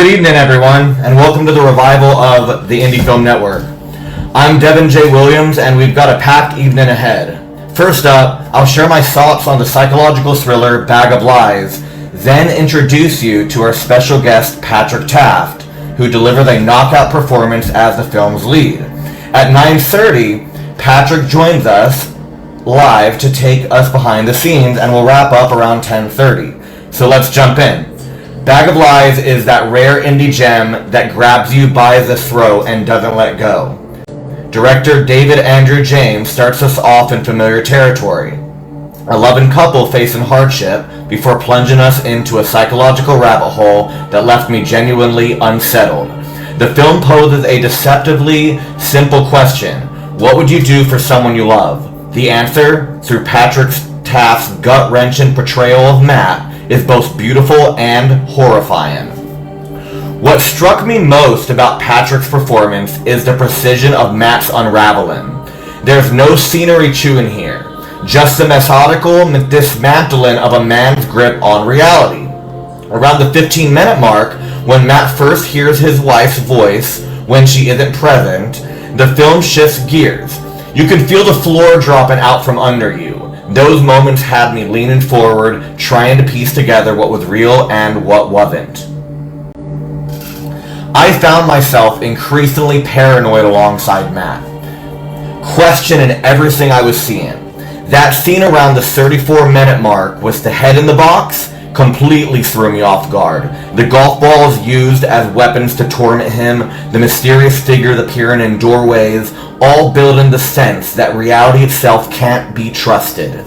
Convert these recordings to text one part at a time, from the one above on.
Good evening, everyone, and welcome to the revival of the Indie Film Network. I'm Devon J Williams, and we've got a packed evening ahead. First up, I'll share my thoughts on the psychological thriller Bag of Lies, then introduce you to our special guest Patrick Taft, who delivered a knockout performance as the film's lead. At 9:30, Patrick joins us live to take us behind the scenes, and we'll wrap up around 10:30. So let's jump in. Bag of Lies is that rare indie gem that grabs you by the throat and doesn't let go. Director David Andrew James starts us off in familiar territory. A loving couple facing hardship before plunging us into a psychological rabbit hole that left me genuinely unsettled. The film poses a deceptively simple question. What would you do for someone you love? The answer, through Patrick Taft's gut-wrenching portrayal of Matt, is both beautiful and horrifying. What struck me most about Patrick's performance is the precision of Matt's unraveling. There's no scenery chewing here, just the methodical dismantling of a man's grip on reality. Around the 15-minute mark, when Matt first hears his wife's voice when she isn't present, the film shifts gears. You can feel the floor dropping out from under you. Those moments had me leaning forward, trying to piece together what was real and what wasn't. I found myself increasingly paranoid alongside Matt, questioning everything I was seeing. That scene around the 34-minute mark with the head in the box completely threw me off guard. The golf balls used as weapons to torment him, the mysterious figures appearing in doorways, all building the sense that reality itself can't be trusted.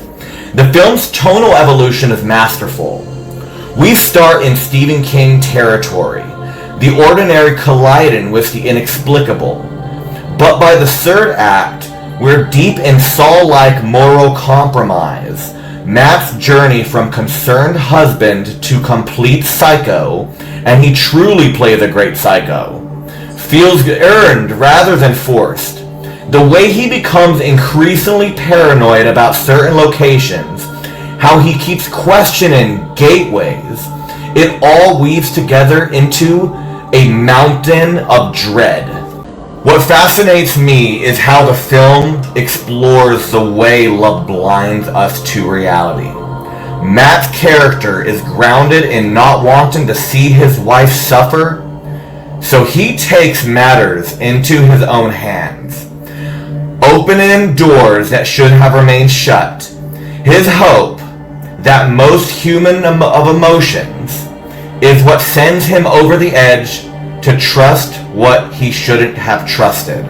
The film's tonal evolution is masterful. We start in Stephen King territory, the ordinary colliding with the inexplicable. But by the third act, we're deep in Saul-like moral compromise. Matt's journey from concerned husband to complete psycho, and he truly plays a great psycho, feels earned rather than forced. The way he becomes increasingly paranoid about certain locations, how he keeps questioning gateways, it all weaves together into a mountain of dread. What fascinates me is how the film explores the way love blinds us to reality. Matt's character is grounded in not wanting to see his wife suffer, so he takes matters into his own hands, opening doors that should have remained shut. His hope, that most human of emotions, is what sends him over the edge to trust what he shouldn't have trusted.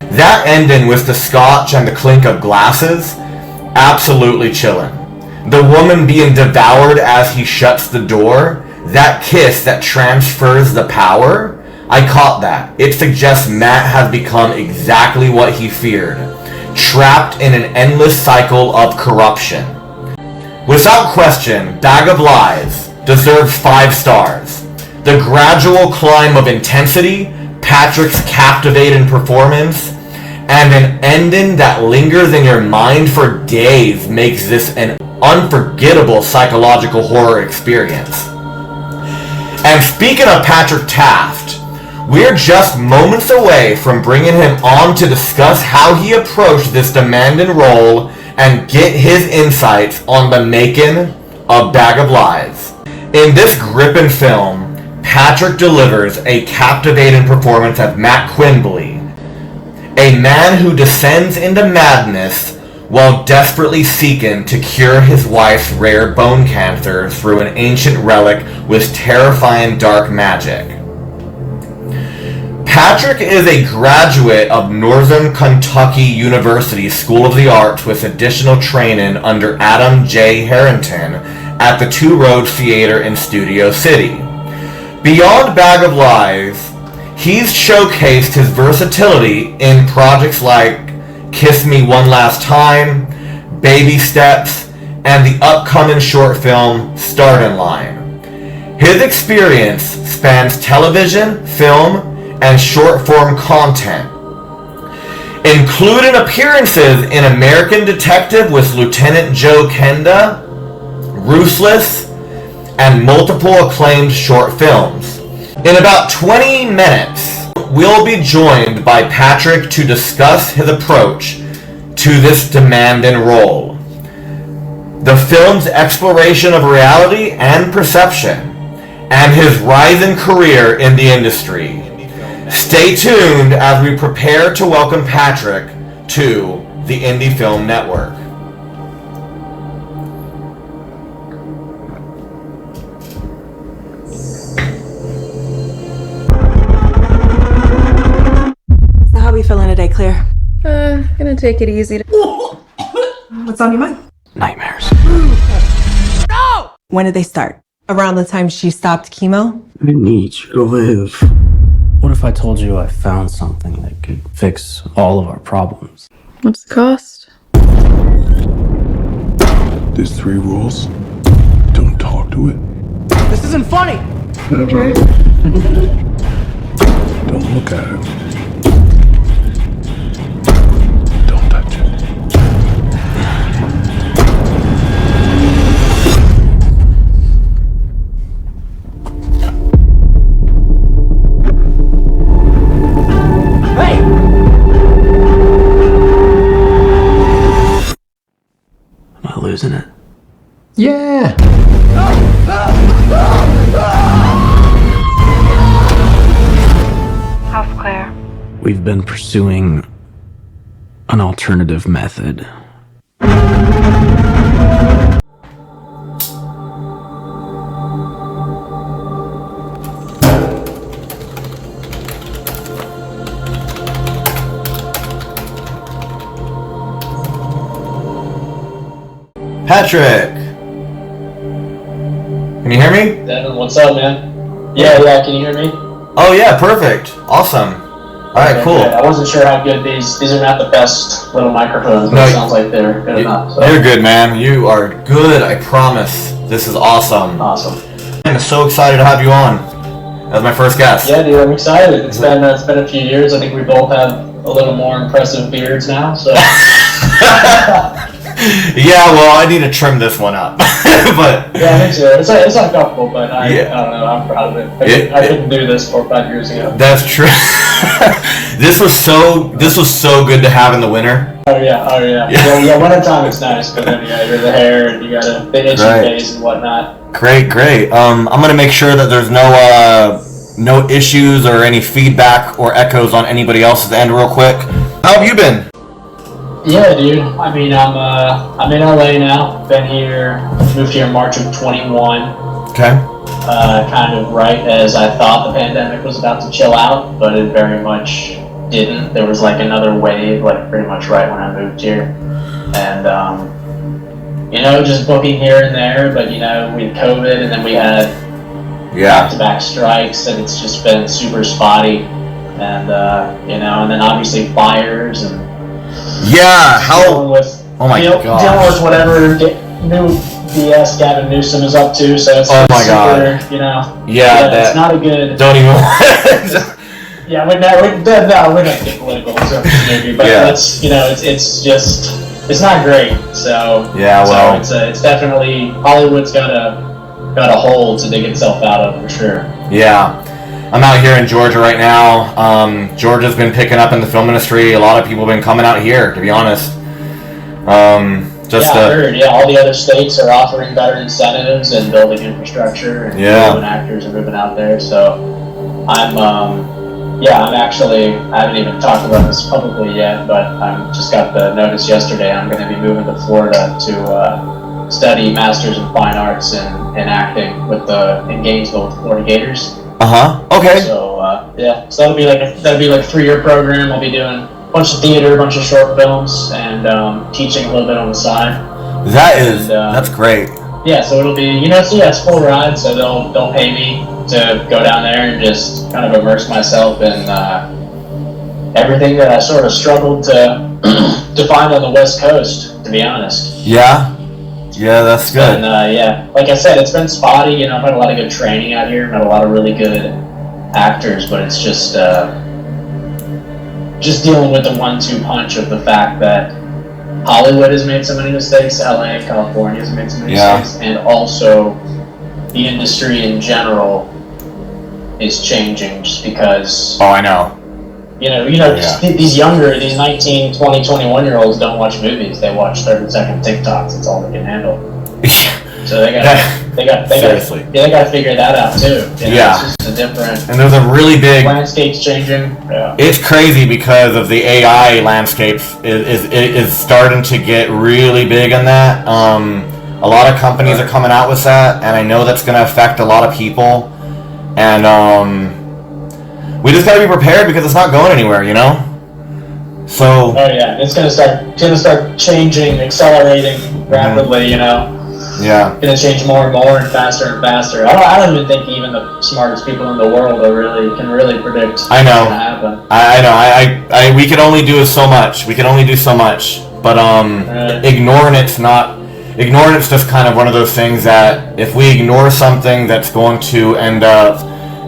That ending with the scotch and the clink of glasses, absolutely chilling. The woman being devoured as he shuts the door, that kiss that transfers the power, I caught that. It suggests Matt has become exactly what he feared, trapped in an endless cycle of corruption. Without question, Bag of Lies deserves 5 stars. The gradual climb of intensity, Patrick's captivating performance, and an ending that lingers in your mind for days makes this an unforgettable psychological horror experience. And speaking of Patrick Taft, we're just moments away from bringing him on to discuss how he approached this demanding role and get his insights on the making of Bag of Lies. In this gripping film, Patrick delivers a captivating performance of Matt Quimby, a man who descends into madness while desperately seeking to cure his wife's rare bone cancer through an ancient relic with terrifying dark magic. Patrick is a graduate of Northern Kentucky University School of the Arts with additional training under Adam J. Harrington at the Two Roads Theater in Studio City. Beyond Bag of Lies, he's showcased his versatility in projects like Kiss Me One Last Time, Baby Steps, and the upcoming short film Starting Line. His experience spans television, film, and short-form content, including appearances in American Detective with Lieutenant Joe Kenda, Ruthless, and multiple acclaimed short films. In about 20 minutes, we'll be joined by Patrick to discuss his approach to this demanding role. The film's exploration of reality and perception, and his rising career in the industry. Stay tuned as we prepare to welcome Patrick to the Indie Film Network. So how are we feeling today, Claire? Gonna take it easy. What's on your mind? Nightmares. No! When did they start? Around the time she stopped chemo? I need you to live. What if I told you I found something that could fix all of our problems? What's the cost? There's 3 rules. Don't talk to it. This isn't funny! Okay. Don't look at it. Don't touch it. Hey! Am I losing it? Yeah! How's Claire? We've been pursuing an alternative method. Patrick! Can you hear me? Devon, what's up, man? Yeah, can you hear me? Oh yeah, perfect. Awesome. Alright, Okay, cool. good. I wasn't sure how good these are not the best little microphones, but No, it sounds like they're good enough. So. You're good, man. You are good, I promise. This is awesome. Awesome. I'm so excited to have you on as my first guest. Yeah, dude, I'm excited. It's been a few years. I think we both have a little more impressive beards now, so. Yeah, well, I need to trim this one up. But Yeah, me too. It's uncomfortable, but I don't know. I'm proud of it. I couldn't do this 4 or 5 years ago. that's true. This was so good to have in the winter. Oh yeah. Yeah, wintertime it's nice, but then you're the hair and you got the itchy Right. face and whatnot. Great. I'm gonna make sure that there's no issues or any feedback or echoes on anybody else's end real quick. How have you been? Yeah, dude. I mean, I'm in LA now. Moved here in March of 21. Okay. Kind of right as I thought the pandemic was about to chill out, but it very much didn't. There was like another wave, like pretty much right when I moved here, and just booking here and there. But we had COVID, and then we had back-to-back strikes, and it's just been super spotty, and and then obviously fires and. Yeah, dealing with, oh my dealing gosh. with whatever new BS Gavin Newsom is up to, so it's Oh my super, Yeah, it's not a good. don't even. Yeah, we're not get political, maybe, but Yeah. it's it's not great. So Yeah, well. so it's definitely Hollywood's got a hole to dig itself out of for sure. Yeah. I'm out here in Georgia right now. Georgia's been picking up in the film industry. A lot of people have been coming out here, to be honest. I heard. Yeah, all the other states are offering better incentives and building infrastructure, and Hollywood actors are moving out there. So I'm actually, I haven't even talked about this publicly yet, but I just got the notice yesterday. I'm going to be moving to Florida to study Masters in Fine Arts in acting in Gainesville with the Florida Gators. Okay. So so that'll be like a 3-year program. I'll be doing a bunch of theater, a bunch of short films, and teaching a little bit on the side. That's great. Yeah, so it'll be it's full ride. So they'll pay me to go down there and just kind of immerse myself in everything that I sort of struggled to find on the West Coast, to be honest. Yeah, that's good. And like I said, it's been spotty. I've had a lot of good training out here. I've met a lot of really good actors, but it's just dealing with the 1-2 punch of the fact that Hollywood has made so many mistakes, LA and California has made so many mistakes, and also the industry in general is changing just because. Oh, I know. These 19, 20, 21-year-olds don't watch movies. They watch 30-second TikToks. It's all they can handle. So they got to figure that out too. Yeah. It's just a different. And there's a really big landscape's changing. Yeah. It's crazy because of the AI landscapes is starting to get really big on that. A lot of companies are coming out with that, and I know that's going to affect a lot of people. And we just gotta be prepared because it's not going anywhere, you know. So. Oh yeah, it's gonna start changing, accelerating rapidly, you know. Yeah. It's gonna change more and more and faster. I don't even think even the smartest people in the world can really predict what's gonna happen. I know. We can only do so much. But ignorance just kind of one of those things that if we ignore something that's going to end up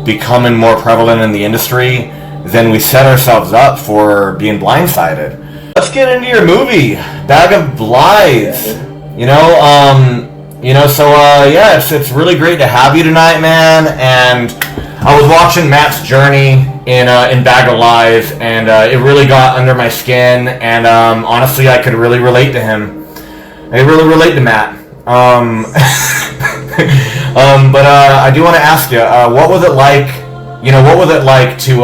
becoming more prevalent in the industry, then we set ourselves up for being blindsided. Let's get into your movie, Bag of Lies. It's really great to have you tonight, man. And I was watching Matt's journey in Bag of Lies, and it really got under my skin. And honestly, I could really relate to him. I really relate to Matt. But I do want to ask you, what was it like? What was it like to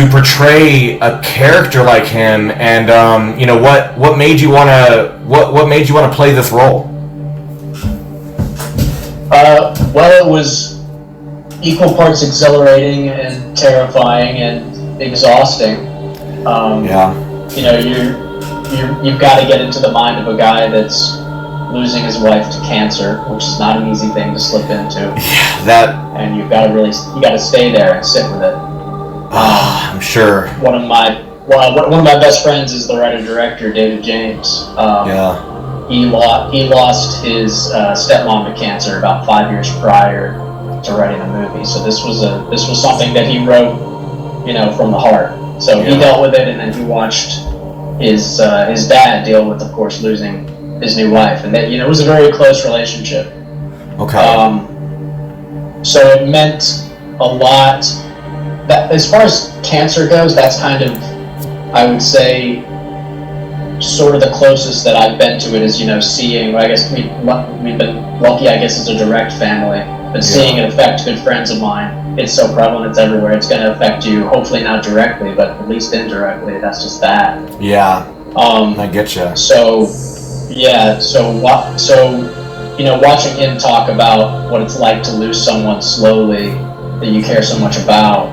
portray a character like him? And what made you want to play this role? Well, it was equal parts exhilarating and terrifying and exhausting. You've got to get into the mind of a guy that's losing his wife to cancer, which is not an easy thing to slip into. Yeah, and you got to stay there and sit with it. I'm sure. One of my best friends is the writer-director David James. He lost his stepmom to cancer about 5 years prior to writing the movie. So this was something that he wrote, from the heart. So he dealt with it, and then he watched his dad deal with, of course, losing his new wife, and that it was a very close relationship. Okay. So it meant a lot. That as far as cancer goes, that's kind of, I would say, sort of the closest that I've been to it is seeing. I guess we've been lucky, I guess, as a direct family, but seeing it affect good friends of mine. It's so prevalent, it's everywhere. It's going to affect you, hopefully not directly, but at least indirectly. That's just that. Yeah. I get you. Watching him talk about what it's like to lose someone slowly that you care so much about,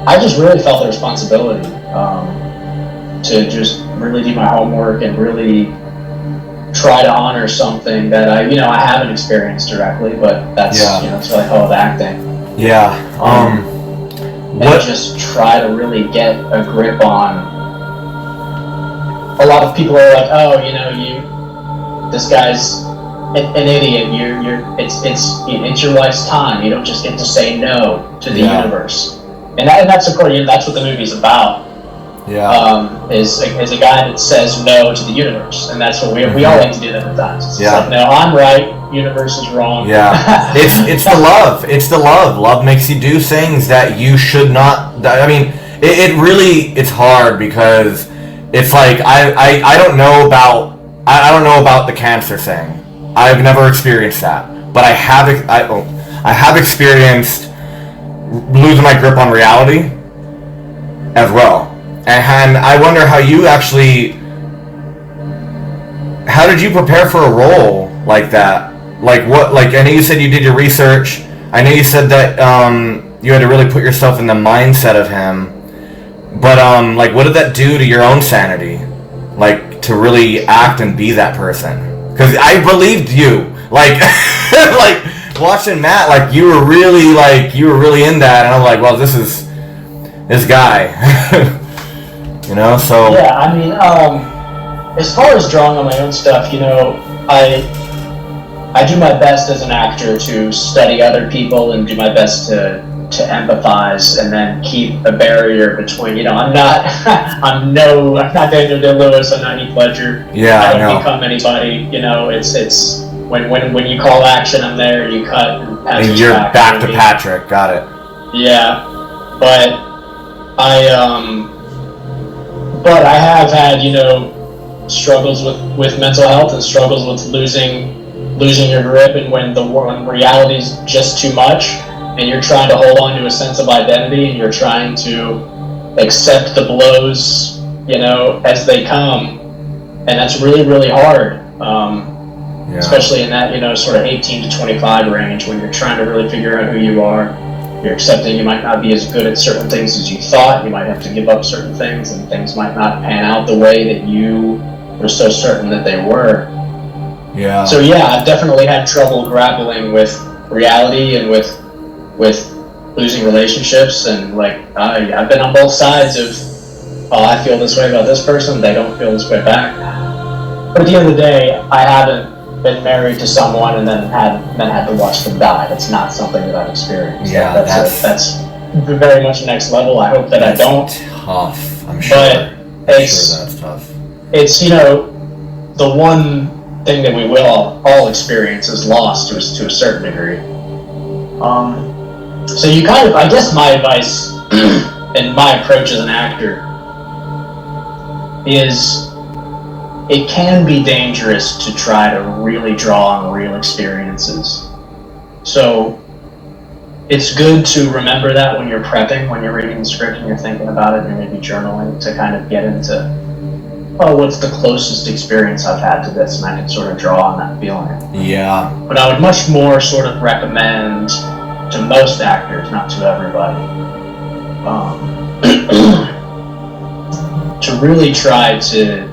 I just really felt the responsibility to just really do my homework and really try to honor something that I haven't experienced directly, but that's that's what I call it acting. Yeah. And just try to really get a grip on. A lot of people are like, this guy's an idiot. It's your life's time. You don't just get to say no to the universe. And that's of course that's what the movie's about. Is a guy that says no to the universe, and that's what we all like to do that at times. It's like, no, I'm right, universe is wrong. Yeah, it's the love. It's the love. Love makes you do things that you should not. I mean, it's hard because it's like I don't know about the cancer thing. I've never experienced that, but I have experienced losing my grip on reality as well. And I wonder how did you prepare for a role like that? Like what, I know you said you did your research. I know you said that you had to really put yourself in the mindset of him. But what did that do to your own sanity? To really act and be that person? Because I believed you. Like watching Matt, you were really in that, and I'm like, well, this is this guy. So... Yeah, I mean, as far as drawing on my own stuff, I do my best as an actor to study other people and do my best to to empathize and then keep a barrier between, you know, I'm not Daniel Day-Lewis, I'm not Heath Ledger. I don't become anybody, you know, it's when you call action, I'm there, and you cut, and you're back to Patrick, got it. Yeah, but I have had, you know, struggles with mental health and struggles with losing your grip, and when reality's just too much, and you're trying to hold on to a sense of identity, and you're trying to accept the blows, you know, as they come, and that's really, really hard. Especially in that, you know, sort of 18 to 25 range, when you're trying to really figure out who you are. You're accepting you might not be as good at certain things as you thought. You might have to give up certain things, and things might not pan out the way that you were so certain that they were. Yeah. So yeah, I've definitely had trouble grappling with reality and with losing relationships, and like I've been on both sides of, oh, I feel this way about this person, they don't feel this way back. But at the end of the day, I haven't been married to someone and then had to watch them die. That's not something that I've experienced. Yeah, that's very much next level. I hope that I don't. Tough, I'm sure. But that's tough. It's, you know, the one thing that we will all experience is loss to a certain degree. So you kind of, I guess my advice and my approach as an actor is, it can be dangerous to try to really draw on real experiences. So it's good to remember that when you're prepping, when you're reading the script and you're thinking about it, and maybe journaling, to kind of get into, oh, what's the closest experience I've had to this, and I can sort of draw on that feeling. Yeah. But I would much more sort of recommend to most actors, not to everybody, to really try to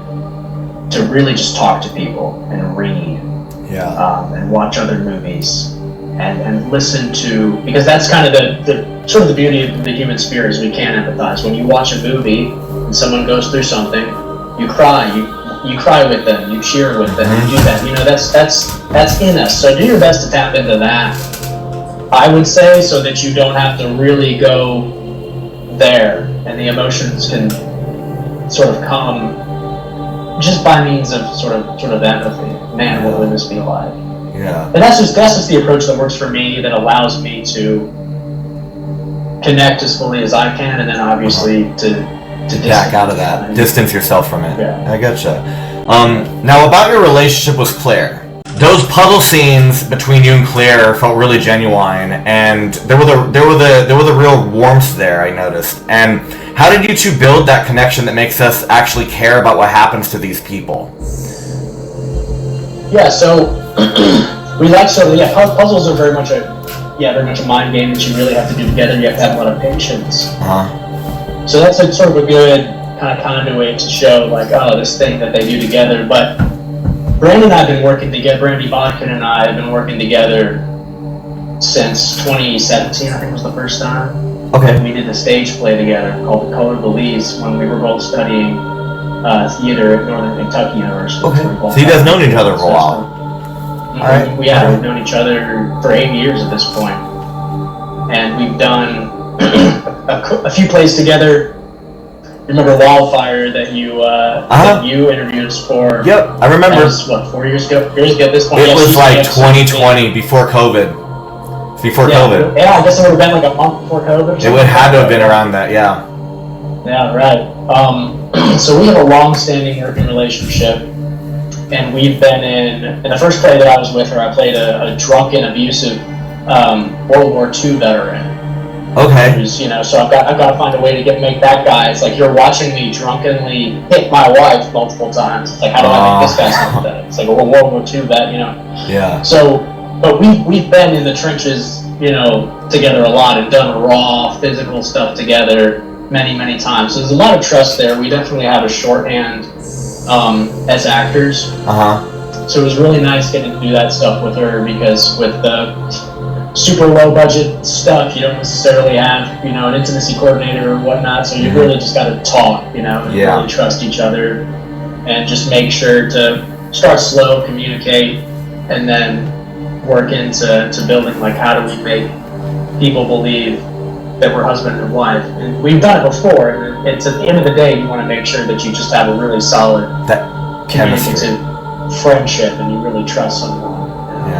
really just talk to people and read, and watch other movies, and listen to, because that's kind of the sort of the beauty of the human spirit, is we can empathize. When you watch a movie and someone goes through something, you cry, you cry with them, you cheer with them, you do that. You know, that's in us. So do your best to tap into that, I would say, so that you don't have to really go there, and the emotions can sort of come just by means of sort of empathy. Man, what would this be like? Yeah. And that's just the approach that works for me, that allows me to connect as fully as I can, and then obviously to back out of that, distance yourself from it. Yeah. I gotcha. Now about your relationship with Claire. Those puzzle scenes between you and Claire felt really genuine, and there were the real warmth there, I noticed. And how did you two build that connection that makes us actually care about what happens to these people? Yeah, so puzzles are very much a mind game that you really have to do together. You have to have a lot of patience. So that's sort of a good kind of conduit to show, like, oh, this thing that they do together. But Brandon and I have been working together. Brandy Bodkin and I have been working together since 2017. I think was the first time. Okay. We did a stage play together called The Color Belize when we were both studying theater at Northern Kentucky University. Okay. So you guys known each other for a while. All right. We've known each other for 8 years at this point, and we've done a few plays together. Remember Wildfire that you interviewed us for? Yep, I remember. That was, what, 4 years ago? Years ago at this point. It was like 2020, before COVID. COVID. Yeah, I guess it would have been like a month before COVID. It would have to have been around that, yeah. Yeah, right. So we have a long-standing working relationship, and we've been in the first play that I was with her, I played a drunken, abusive World War II veteran. Okay. Who's, you know, so I've got to find a way to make that guy. It's like you're watching me drunkenly hit my wife multiple times. It's like, how do I make this guy sympathetic? It's like a World War II vet, you know. Yeah. So, but we've been in the trenches, you know, together a lot, and done raw physical stuff together many times. So there's a lot of trust there. We definitely have a shorthand as actors. So it was really nice getting to do that stuff with her, because with the super low budget stuff, you don't necessarily have, you know, an intimacy coordinator or whatnot, so you really just got to talk, you know, and really trust each other, and just make sure to start slow, communicate, and then work into building, like, how do we make people believe that we're husband and wife. And we've done it before, and it's at the end of the day, you want to make sure that you just have a really solid communicative friendship, and you really trust someone,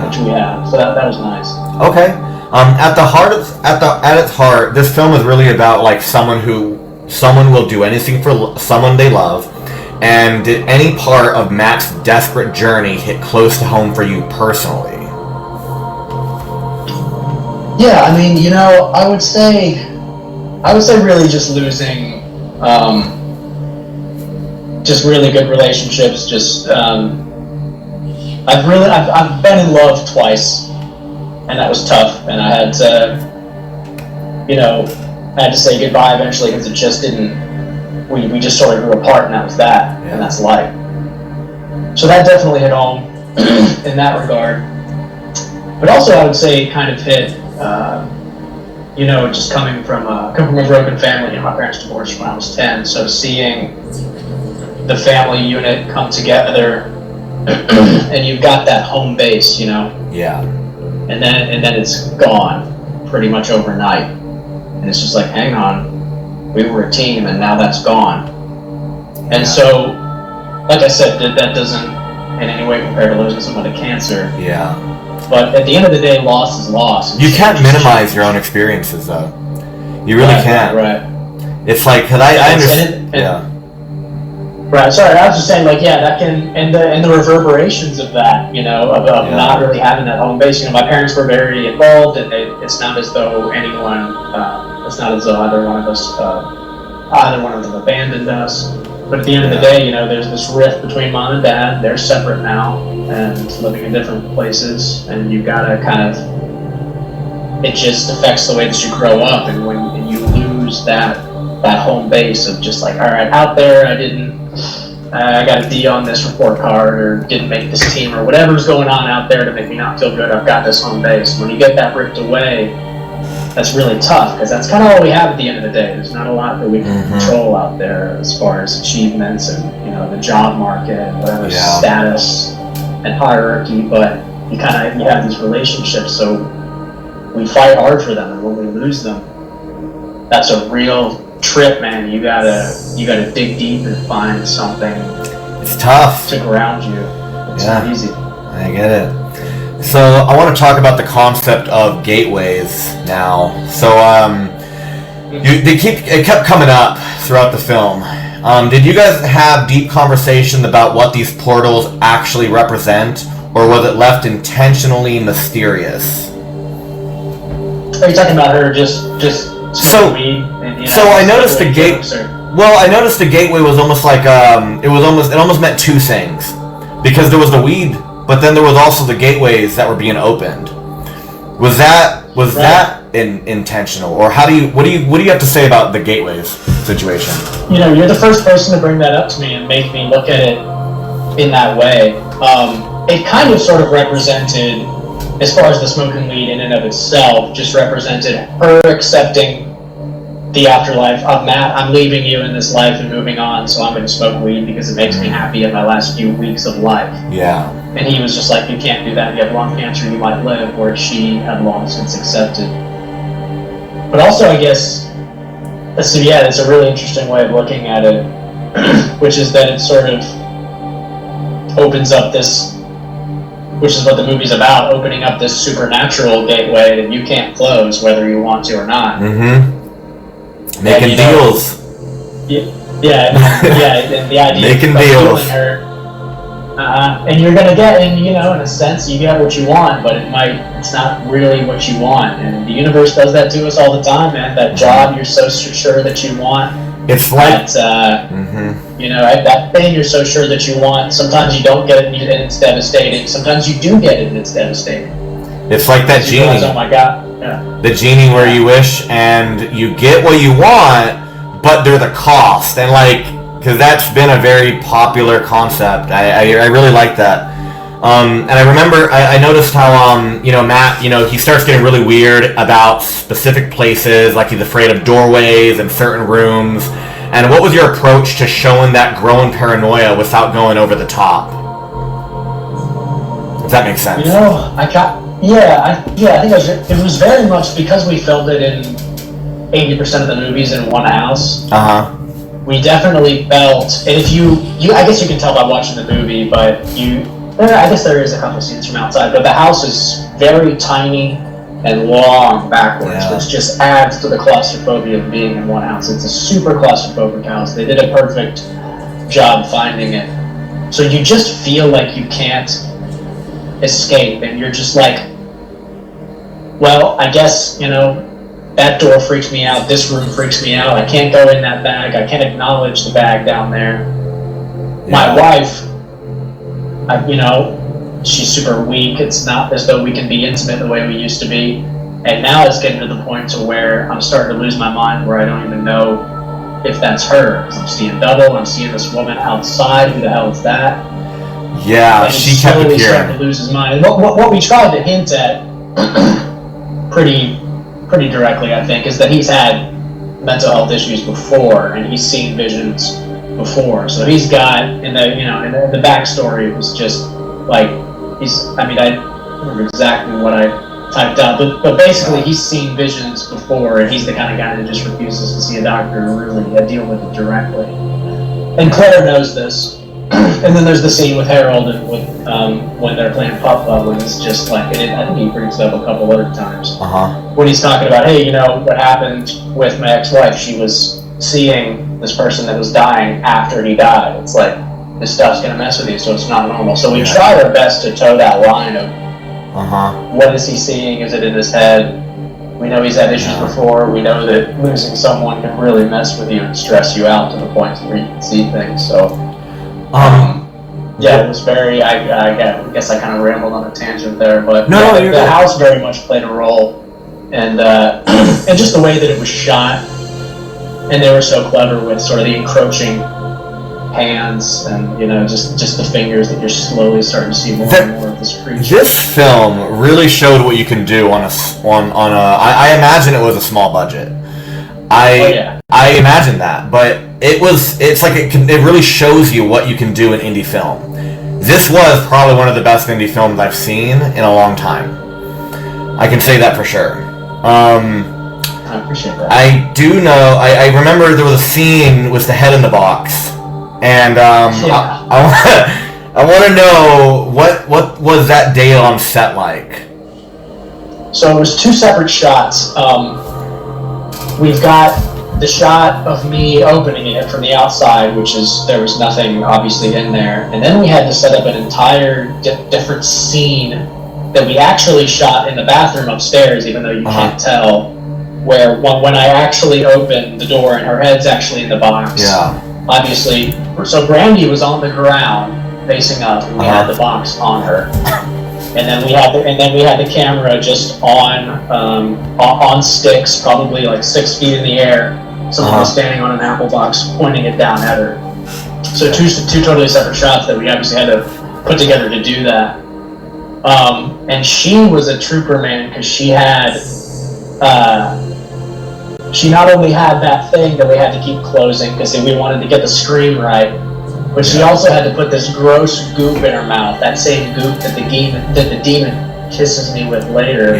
which we have. So that was nice. Okay. At its heart, this film is really about like someone will do anything for someone they love. And did any part of Matt's desperate journey hit close to home for you personally? Yeah, I mean, you know, I would say really just losing, just really good relationships. Just, I've been in love twice, and that was tough. And I had to say goodbye eventually because it just didn't. We just sort of grew apart, and that was that, and that's life. So that definitely hit home in that regard. But also, I would say it kind of hit, just coming from a broken family. My parents divorced when I was 10, so seeing the family unit come together, and you've got that home base, Yeah. And then it's gone pretty much overnight, and it's just like, hang on. We were a team, and now that's gone. And so, like I said, that doesn't in any way compare to losing someone to cancer. Yeah. But at the end of the day, loss is loss. You can't minimize your own experiences, though. You really can't. Right. It's like, cause I understand. Right. Sorry, I was just saying, like, that can, and the reverberations of that, of not really having that home base. My parents were very involved, and it's not as though it's not as though either one of them abandoned us. But at the end of the day, there's this rift between mom and dad. They're separate now and living in different places, and you've got to kind of, it just affects the way that you grow up. And when you lose that home base of just like, all right, out there, I got a D on this report card, or didn't make this team, or whatever's going on out there to make me not feel good. I've got this home base. When you get that ripped away, that's really tough, because that's kind of all we have at the end of the day. There's not a lot that we can control out there as far as achievements and the job market and whatever status and hierarchy. But you have these relationships, so we fight hard for them, and when we lose them, that's a real trip, man. You gotta dig deep and find something. It's tough to ground you. It's not easy. I get it. So I want to talk about the concept of gateways now. So it kept coming up throughout the film. Did you guys have deep conversations about what these portals actually represent, or was it left intentionally mysterious? Are you talking about her just so weed? I noticed the gate. Well, I noticed the gateway was almost like it almost meant two things, because there was the weed. But then there was also the gateways that were being opened. Was that intentional, or what do you have to say about the gateways situation? You're the first person to bring that up to me and make me look at it in that way. It kind of sort of represented, as far as the smoking weed in and of itself, just represented her accepting the afterlife of Matt. I'm leaving you in this life and moving on, so I'm going to smoke weed because it makes me happy in my last few weeks of life. Yeah. And he was just like, you can't do that. You have lung cancer, you might live, where she had long since accepted. But also, I guess, it's a really interesting way of looking at it, which is that it sort of opens up this, which is what the movie's about, opening up this supernatural gateway that you can't close whether you want to or not. Making deals. And the idea making of deals. Her, and you're gonna get, and in a sense, you get what you want, but it's not really what you want. And the universe does that to us all the time, man. That job you're so sure that you want. It's like that thing you're so sure that you want. Sometimes you don't get it, and it's devastating. Sometimes you do get it, and it's devastating. It's like that genie. Realize, oh my God. Yeah. The genie where you wish and you get what you want, but they're the cost. And because that's been a very popular concept. I really like that. And I remember I noticed how Matt, he starts getting really weird about specific places, like he's afraid of doorways and certain rooms. And what was your approach to showing that growing paranoia without going over the top? If that makes sense. I think it was very much because we filmed it in 80% of the movies in one house. We definitely felt, and if you I guess you can tell by watching the movie, but I guess there is a couple scenes from outside, but the house is very tiny and long backwards, which just adds to the claustrophobia of being in one house. It's a super claustrophobic house. They did a perfect job finding it. So you just feel like you can't escape, and you're just like, well, I guess, that door freaks me out, this room freaks me out, I can't go in that bag, I can't acknowledge the bag down there. My wife, she's super weak, it's not as though we can be intimate the way we used to be, and now it's getting to the point to where I'm starting to lose my mind, where I don't even know if that's her, because I'm seeing double, I'm seeing this woman outside, who the hell is that? Yeah, and she kept appearing. Starting to lose his mind. And what we tried to hint at pretty directly, I think, is that he's had mental health issues before, and he's seen visions before. So he's got, in the backstory, it was just like, I don't remember exactly what I typed out, but basically he's seen visions before, and he's the kind of guy that just refuses to see a doctor and really deal with it directly. And Claire knows this. And then there's the scene with Harold and with when they're playing Puff Puff, and it's just like, I think he brings it up a couple other times. When he's talking about, hey, what happened with my ex-wife? She was seeing this person that was dying after he died. It's like, this stuff's gonna mess with you, so it's not normal. So we tried our best to toe that line of what is he seeing? Is it in his head? We know he's had issues before. We know that losing someone can really mess with you and stress you out to the point where you can see things. So. It was very, I guess I kind of rambled on a tangent there, but the house very much played a role, and and just the way that it was shot, and they were so clever with sort of the encroaching hands, and just the fingers that you're slowly starting to see more and more of this creature. This film really showed what you can do on a I imagine it was a small budget. I imagine that, but it really shows you what you can do in indie film. This was probably one of the best indie films I've seen in a long time. I can say that for sure. I appreciate that. I do know, I remember there was a scene with the head in the box, and I want to know what was that day on set like? So it was 2 separate shots. We've got the shot of me opening it from the outside, which is, there was nothing obviously in there. And then we had to set up an entire different scene that we actually shot in the bathroom upstairs, even though you can't tell, where when I actually opened the door and her head's actually in the box. Obviously, so Brandy was on the ground facing up, and we had the box on her. And then we had the camera just on sticks, probably like 6 feet in the air. Someone was standing on an apple box, pointing it down at her. So two totally separate shots that we obviously had to put together to do that. And she was a trooper, man, because she not only had that thing that we had to keep closing because we wanted to get the scream right, but she also had to put this gross goop in her mouth, that same goop that the demon kisses me with later.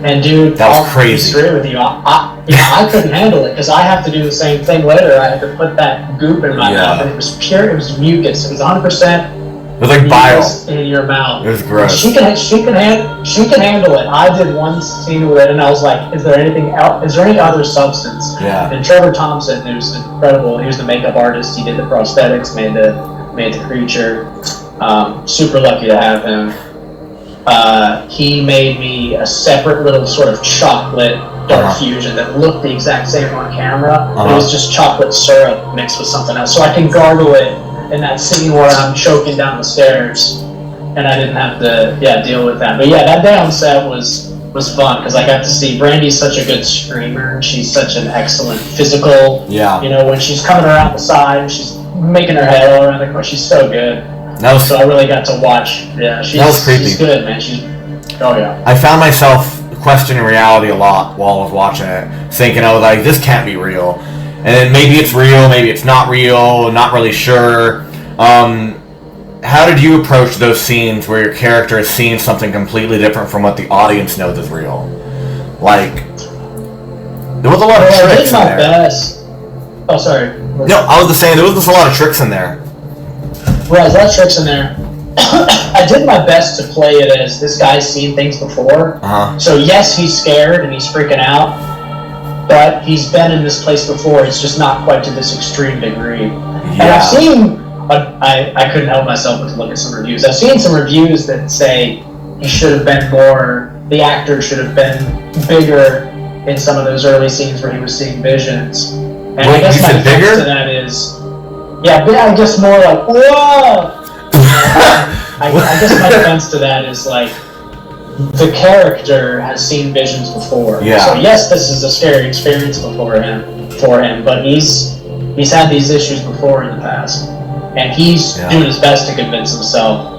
And dude, that was crazy. I'll be straight with you. I couldn't handle it because I have to do the same thing later. I had to put that goop in my mouth, and it was pure. It was mucus. It was 100%. It was like bile in your mouth. It was gross. She can handle it. I did one scene with it, and I was like, "Is there anything else? Is there any other substance?" And Trevor Thompson, who's incredible, he was the makeup artist. He did the prosthetics, made the creature. Super lucky to have him. He made me a separate little sort of chocolate dark fusion that looked the exact same on camera. It was just chocolate syrup mixed with something else, so I can gargle it in that scene where I'm choking down the stairs, and I didn't have to deal with that. But that day on set was fun because I got to see Brandy's such a good screamer. She's such an excellent physical. When she's coming around the side and she's making her head all around the corner, she's so good. So I really got to watch. She's good, man. I found myself questioning reality a lot while I was watching it, thinking I was like, this can't be real. And then maybe it's real, maybe it's not real, not really sure. How did you approach those scenes where your character is seeing something completely different from what the audience knows is real? Like, There was a lot of tricks in there. Best. Oh, sorry. No, I was just saying there was just a lot of tricks in there. Right, there's a lot of tricks in there. I did my best to play it as this guy's seen things before. So yes, he's scared and he's freaking out, but he's been in this place before. It's just not quite to this extreme degree. And I've seen, I couldn't help myself but to look at some reviews. I've seen some reviews that say he should have been more, the actor should have been bigger in some of those early scenes where he was seeing visions. And I guess my defense to that is, I guess more like, whoa! I guess my defense to that is like, the character has seen visions before. So yes, this is a scary experience for him, but he's had these issues before in the past, and he's doing his best to convince himself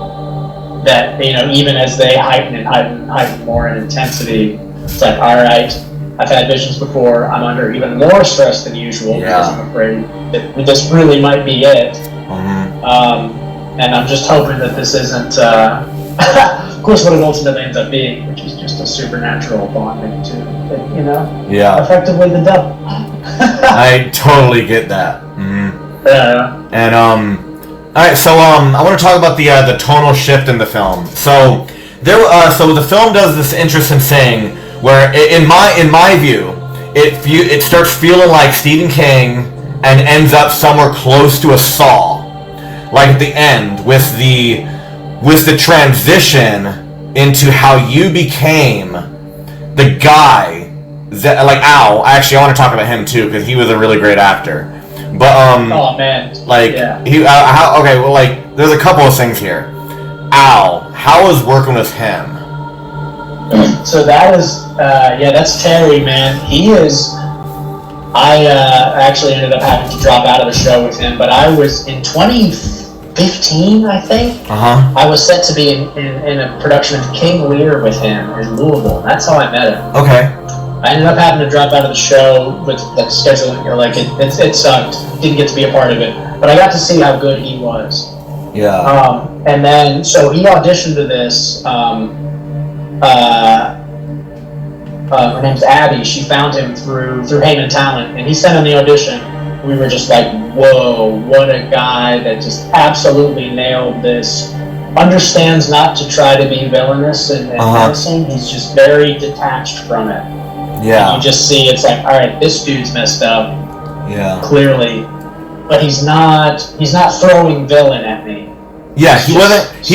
that, you know, even as they heighten more in intensity, it's like, all right, I've had visions before. I'm under even more stress than usual because I'm afraid that this really might be it. And I'm just hoping that this isn't, of course, what it ultimately ends up being, which is just a supernatural bonding to, you know, effectively the devil. I totally get that. And all right, so I want to talk about the tonal shift in the film. So so the film does this interesting thing where, in my view, it starts feeling like Stephen King and ends up somewhere close to a Saw. Like at the end, with the transition into how you became the guy that, like, Al. Actually, I want to talk about him too because he was a really great actor. But oh man, like he okay. Well, like, there's a couple of things here. Al, how was working with him? So that is that's Terry, man. He is. I actually ended up having to drop out of the show with him, but I was in 2015, I think. I was set to be in a production of King Lear with him in Louisville. That's how I met him. Okay. I ended up having to drop out of the show with like scheduling, or like it sucked. Didn't get to be a part of it, but I got to see how good he was. Yeah. And then so he auditioned to this. Her name's Abby. She found him through Heyman Talent, and he sent him the audition. We were just like, whoa, what a guy that just absolutely nailed this. Understands not to try to be villainous and menacing. He's just very detached from it. Yeah. And you just see it's like, all right, this dude's messed up. Yeah. Clearly, but he's not throwing villain at me. Yeah, he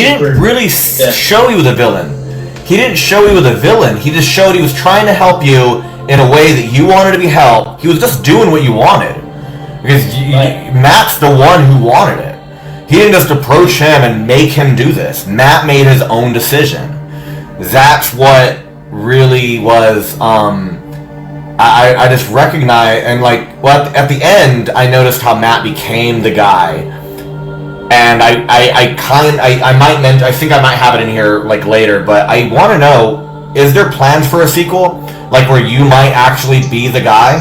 didn't really show you the villain. He didn't show you the villain. He just showed he was trying to help you in a way that you wanted to be helped. He was just doing what you wanted. Because Matt's the one who wanted it. He didn't just approach him and make him do this. Matt made his own decision. That's what really was, I just recognize, and like, well, at the end, I noticed how Matt became the guy. And I think I might have it in here like later, but I want to know, is there plans for a sequel? Like where you might actually be the guy?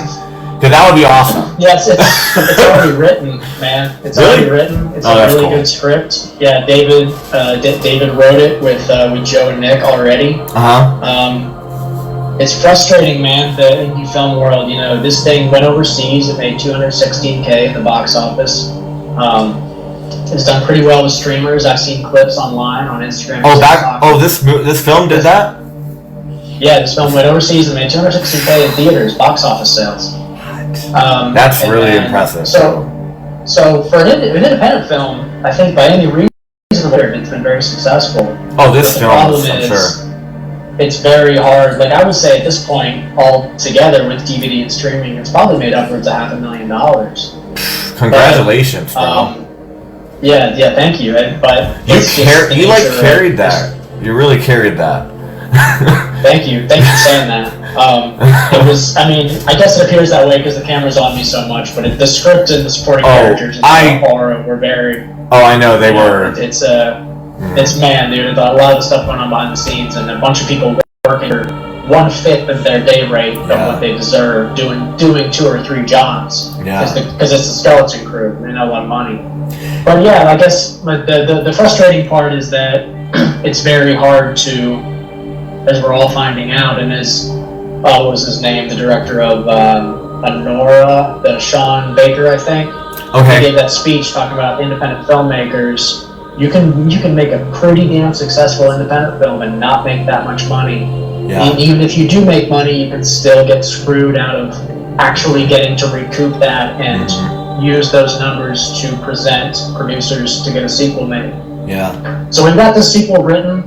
Because that would be awesome. Yes, it's already written, man. It's already written. It's a really good script. Yeah, David wrote it with Joe and Nick already. It's frustrating, man, the indie film world. You know, this thing went overseas. It made $216K at the box office. It's done pretty well with streamers. I've seen clips online on Instagram. This film did that? Yeah, this film went overseas and made $260K in theaters, box office sales. That's really impressive. So for an independent film, I think by any reason it's been very successful. Oh, this film is, I'm sure. It's very hard. Like I would say at this point, all together with DVD and streaming, it's probably made upwards of $500,000. Congratulations, bro. Yeah, thank you. But you carried that. You really carried that. Thank you for saying that. It was. I mean, I guess it appears that way because the camera's on me so much. But the script and the supporting characters and Aura were very. Oh, I know they were. It's man, dude. A lot of the stuff going on behind the scenes, and a bunch of people working for 1/5 of their day rate of what they deserve, doing 2 or 3 jobs. Yeah. Because it's a skeleton crew. They know a lot of money. But yeah, I guess the frustrating part is that it's very hard to, as we're all finding out, and as what was his name? The director of Honora, the Sean Baker, I think. Okay. He gave that speech talking about independent filmmakers. You can make a pretty damn successful independent film and not make that much money. Yeah. Even if you do make money, you can still get screwed out of actually getting to recoup that and use those numbers to present producers to get a sequel made. Yeah. So we've got this sequel written.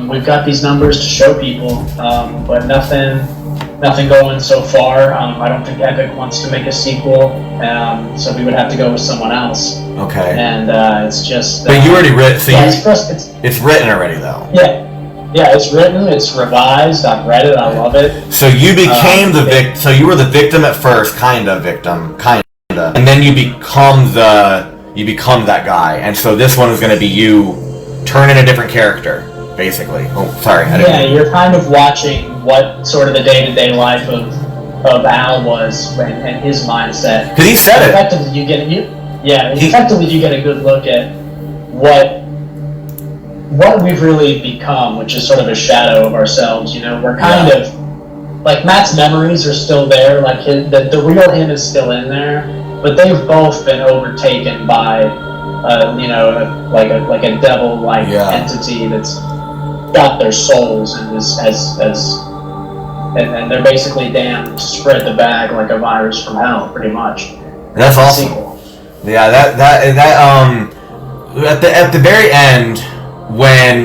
We've got these numbers to show people, but nothing going so far. I don't think Epic wants to make a sequel, so we would have to go with someone else. Okay. And it's just. But you already read. So yeah, it's written already, though. Yeah. Yeah, it's written. It's revised. I've read it. I love it. So you became the victim. So you were the victim at first, kinda, and then you become that guy. And so this one is going to be you turning a different character, basically. Oh, sorry. You're kind of watching what sort of the day-to-day life of Al was and his mindset. Because he said it. Effectively, you get a good look at what we've really become, which is sort of a shadow of ourselves. You know, we're kind of like Matt's memories are still there, like the real him is still in there, but they've both been overtaken by like a devil-like entity that's got their souls and and they're basically damned to spread the bag like a virus from hell, pretty much. That's awesome. Yeah, at the very end, when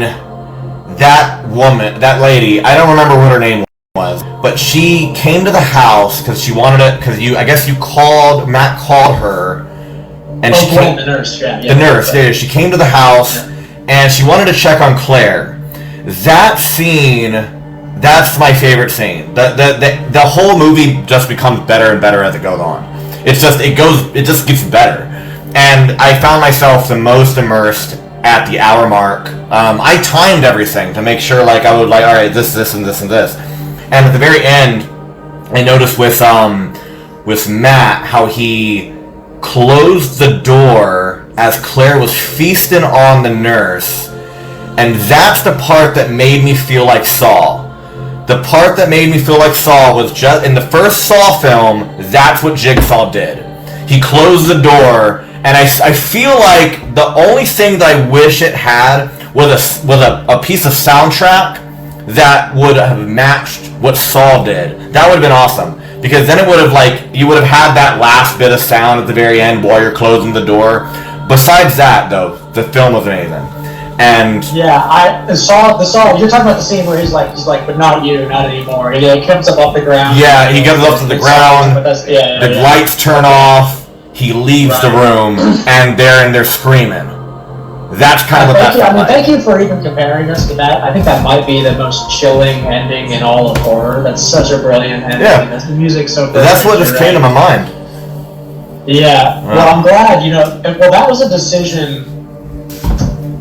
that lady, I don't remember what her name was, but she came to the house because she wanted it, because Matt called her, and she came, the nurse, the nurse, she came to the house, and she wanted to check on Claire. That scene, that's my favorite scene. The whole movie just becomes better and better as it goes on. It just gets better. And I found myself the most immersed at the hour mark. I timed everything to make sure, like, I would, like, all right, this, and this, and this. And at the very end, I noticed with Matt how he closed the door as Claire was feasting on the nurse. And that's the part that made me feel like Saw. The part that made me feel like Saw was just in the first Saw film. That's what Jigsaw did. He closed the door, and I feel like the only thing that I wish it had was a piece of soundtrack that would have matched what Saw did. That would have been awesome, because then it would have, like, you would have had that last bit of sound at the very end while you're closing the door. Besides that, though, the film was amazing. And the Saw. You're talking about the scene where he's like, but not you, not anymore. He comes up off the ground. Yeah, he comes up to the ground. The lights turn off. He leaves the room, and they're screaming. That's kind of what that's like. Thank you for even comparing us to that. I think that might be the most chilling ending in all of horror. That's such a brilliant ending. Yeah. That's the music so good. That's what just came to my mind. Yeah. Well, I'm glad. Well, that was a decision.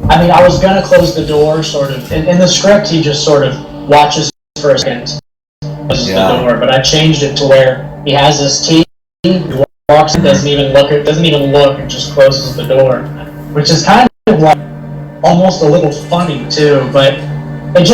I mean, I was gonna close the door, sort of. In the script, he just sort of watches for a second, closes the door. But I changed it to where he has this tea, he walks, doesn't even look, and just closes the door, which is kind of like almost a little funny too. But it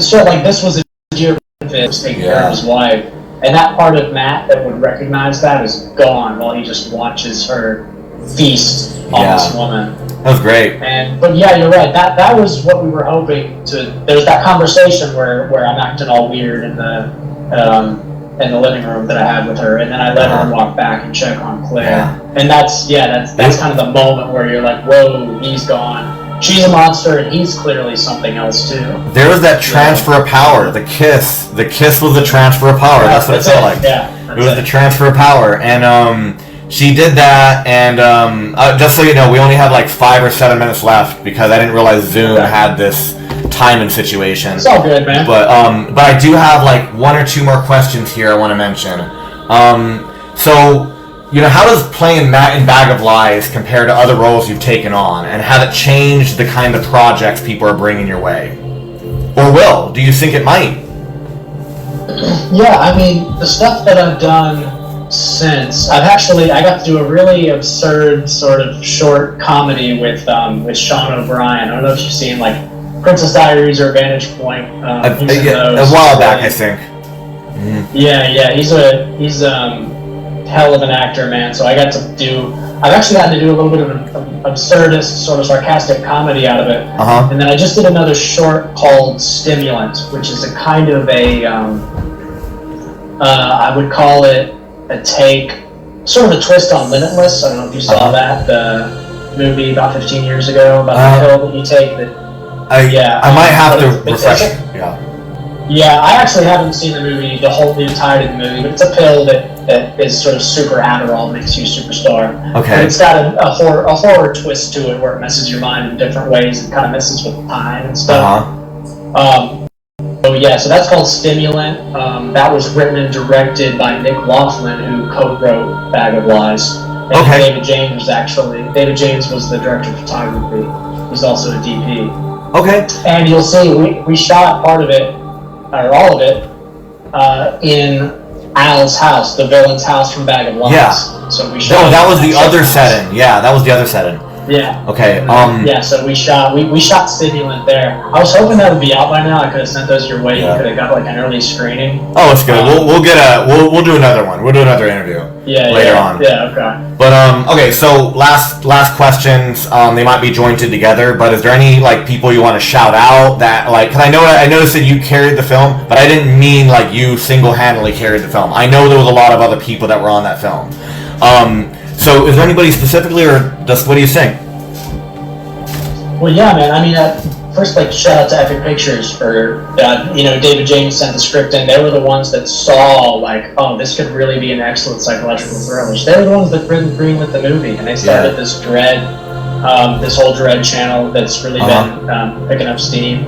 showed like this was a dear fit taking care of his wife, and that part of Matt that would recognize that is gone while he just watches her feast on this woman. That was great. But yeah, you're right. That was what we were hoping to. There was that conversation where I'm acting all weird in the living room that I had with her, and then I let her walk back and check on Claire. Yeah. And that's kind of the moment where you're like, whoa, he's gone. She's a monster, and he's clearly something else too. There was that transfer of power. The kiss was the transfer of power. That's what it felt like. Yeah. It was the transfer of power, and she did that, and just so you know, we only have like 5 or 7 minutes left because I didn't realize Zoom had this timing situation. It's all good, man. But I do have like 1 or 2 more questions here I want to mention. So, how does playing Matt in Bag of Lies compare to other roles you've taken on, and has it changed the kind of projects people are bringing your way? Or will? Do you think it might? Yeah, I mean, the stuff that I've done since, I got to do a really absurd sort of short comedy with Sean O'Brien. I don't know if you've seen like Princess Diaries or Vantage Point. A while back, I think. Yeah. He's hell of an actor, man. So I've actually had to do a little bit of an absurdist, sort of sarcastic comedy out of it. And then I just did another short called Stimulant, which is a kind of I would call it a take, sort of a twist on Limitless. I don't know if you saw that, the movie about 15 years ago about the pill that you take. I might have to refresh. Yeah, I actually haven't seen the movie, the entirety of the movie, but it's a pill that is sort of super Adderall, makes you a superstar. Okay. And it's got a horror twist to it where it messes your mind in different ways and kind of messes with time and stuff. So that's called Stimulant. That was written and directed by Nick Laughlin, who co-wrote Bag of Lies. And David James was the director of photography. He's also a DP. Okay. And you'll see we shot part of it, or all of it, in Al's house, the villain's house from Bag of Lies. Yeah. So we shot. That was the other setting. Yeah, that was the other setting. Yeah. Okay. So we shot Stimulant there. I was hoping that would be out by now. I could have sent those your way. You could have got like an early screening. Oh, it's good. We'll do another one. We'll do another interview. Later on. Yeah. Okay. But okay. So last questions. They might be jointed together. But is there any like people you want to shout out that like? Because I noticed that you carried the film, but I didn't mean like you single-handedly carried the film. I know there was a lot of other people that were on that film. So is there anybody specifically, or just what do you think? Well, yeah, man. I mean, first, like, shout out to Epic Pictures for, David James sent the script in. They were the ones that saw, like, oh, this could really be an excellent psychological thriller. They were the ones that greenlit the movie, and they started this this whole Dread channel that's really been picking up steam.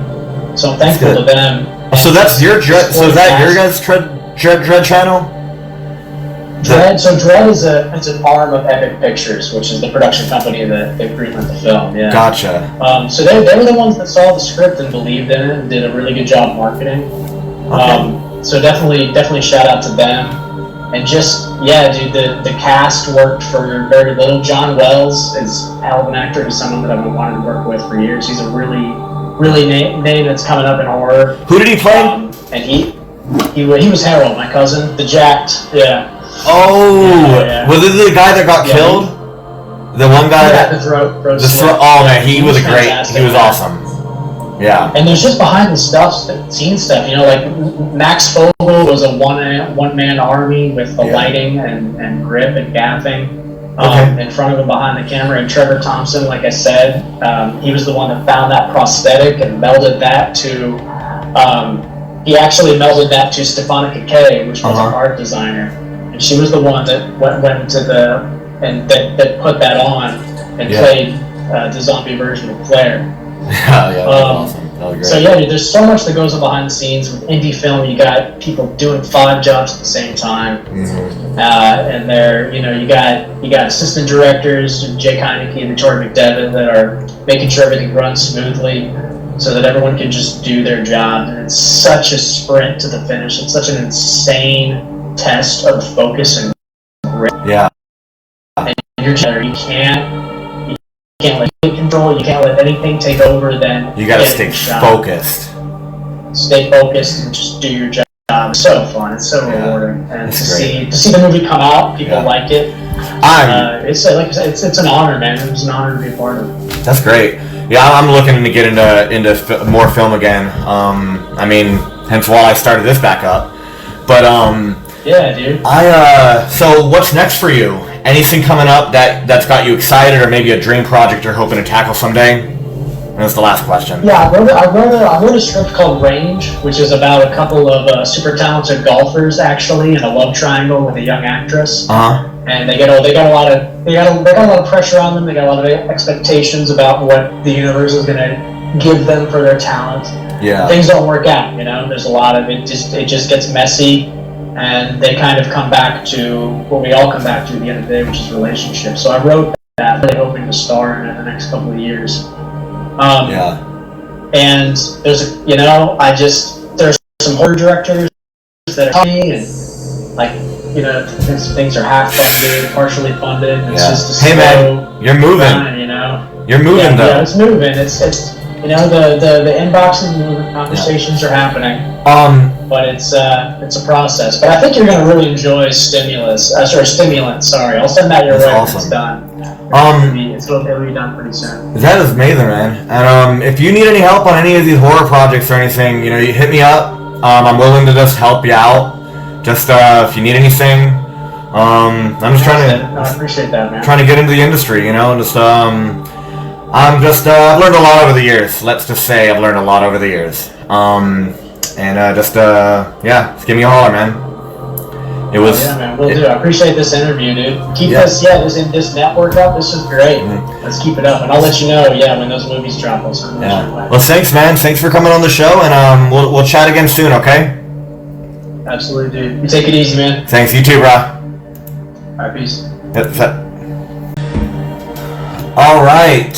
So I'm thankful to them. So that's your Dread. So is that your guys' Dread channel? Dread is it's an arm of Epic Pictures, which is the production company that greenlit the film. Yeah. Gotcha. So they were the ones that saw the script and believed in it and did a really good job marketing. So definitely shout out to them. And just dude, the cast worked for very little. John Wells is a hell of an actor. He's someone that I've been wanting to work with for years. He's a really name that's coming up in horror. Who did he play? And he was Harold, my cousin, the jacked. Yeah. Oh, was it the guy that got killed? The one guy that the throat. Oh man, he was awesome. Yeah. And there's just behind the scene stuff. Like Max Fogel was a one man army with the lighting and grip and gaffing in front of him behind the camera. And Trevor Thompson, like I said, he was the one that found that prosthetic and melded that to. He actually melded that to Stefanica Kay, which was an art designer. She was the one that went to that put that on and played the zombie version of Claire. That was awesome. That was great. So dude, there's so much that goes on behind the scenes with indie film. You got people doing 5 jobs at the same time, and they're you got assistant directors, Jake Heineke and Tori McDevitt, that are making sure everything runs smoothly, so that everyone can just do their job. And it's such a sprint to the finish. It's such an insane test of focus and grit. Yeah. And you can't let it control. You can't let anything take over. Then you gotta stay focused. Stay focused and just do your job. It's so fun. It's so rewarding. And to see the movie come out, people like it. It's like it's an honor, man. It was an honor to be a part of. That's great. Yeah, I'm looking to get into more film again. I mean, hence why I started this back up. But yeah, dude. So what's next for you? Anything coming up that's got you excited, or maybe a dream project you're hoping to tackle someday? And that's the last question. Yeah, I wrote a script called Range, which is about a couple of super talented golfers actually in a love triangle with a young actress. And they got a lot of pressure on them. They got a lot of expectations about what the universe is going to give them for their talent. Yeah. Things don't work out. There's a lot of it. It just gets messy. And they kind of come back to what we all come back to at the end of the day, which is relationships. So I wrote that, really hoping to star in it in the next couple of years. And there's there's some horror directors that are me, and things are half funded, partially funded. It's just a slow man, you're moving. Run, You're moving though. Yeah, it's moving. It's the inbox is moving. Conversations are happening. but it's a process. But I think you're going to really enjoy Stimulant. Sorry, I'll send that your way when it's done. It'll be done pretty soon. That is amazing, man. And if you need any help on any of these horror projects or anything, you hit me up. I'm willing to just help you out. Just if you need anything, I'm just trying to. I appreciate that, man. Trying to get into the industry, Just I've learned a lot over the years. Let's just say I've learned a lot over the years. Just give me a holler, man. It was. Yeah, man, we'll do. I appreciate this interview, dude. Keep this network up. This is great. Mm-hmm. Let's keep it up, and I'll let you know. Yeah, when those movies drop, I'll send them your way. Well, thanks, man. Thanks for coming on the show, and we'll chat again soon. Okay. Absolutely, dude. You take it easy, man. Thanks. You too, bro. All right, peace. All right.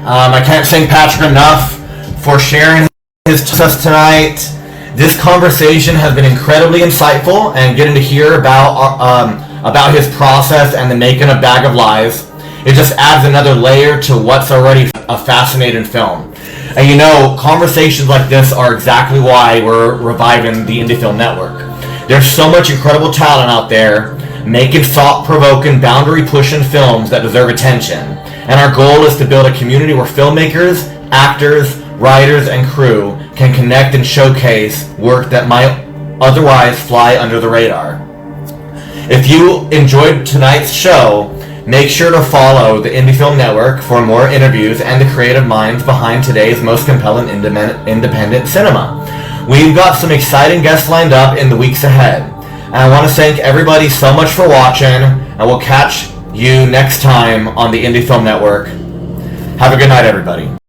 I can't thank Patrick enough for sharing his success tonight. This conversation has been incredibly insightful, and getting to hear about his process and the making of Bag of Lies, it just adds another layer to what's already a fascinating film. And conversations like this are exactly why we're reviving the Indie Film Network. There's so much incredible talent out there making thought-provoking, boundary-pushing films that deserve attention. And our goal is to build a community where filmmakers, actors, writers, and crew can connect and showcase work that might otherwise fly under the radar. If you enjoyed tonight's show, make sure to follow the Indie Film Network for more interviews and the creative minds behind today's most compelling independent cinema. We've got some exciting guests lined up in the weeks ahead. And I want to thank everybody so much for watching, and we'll catch you next time on the Indie Film Network. Have a good night, everybody.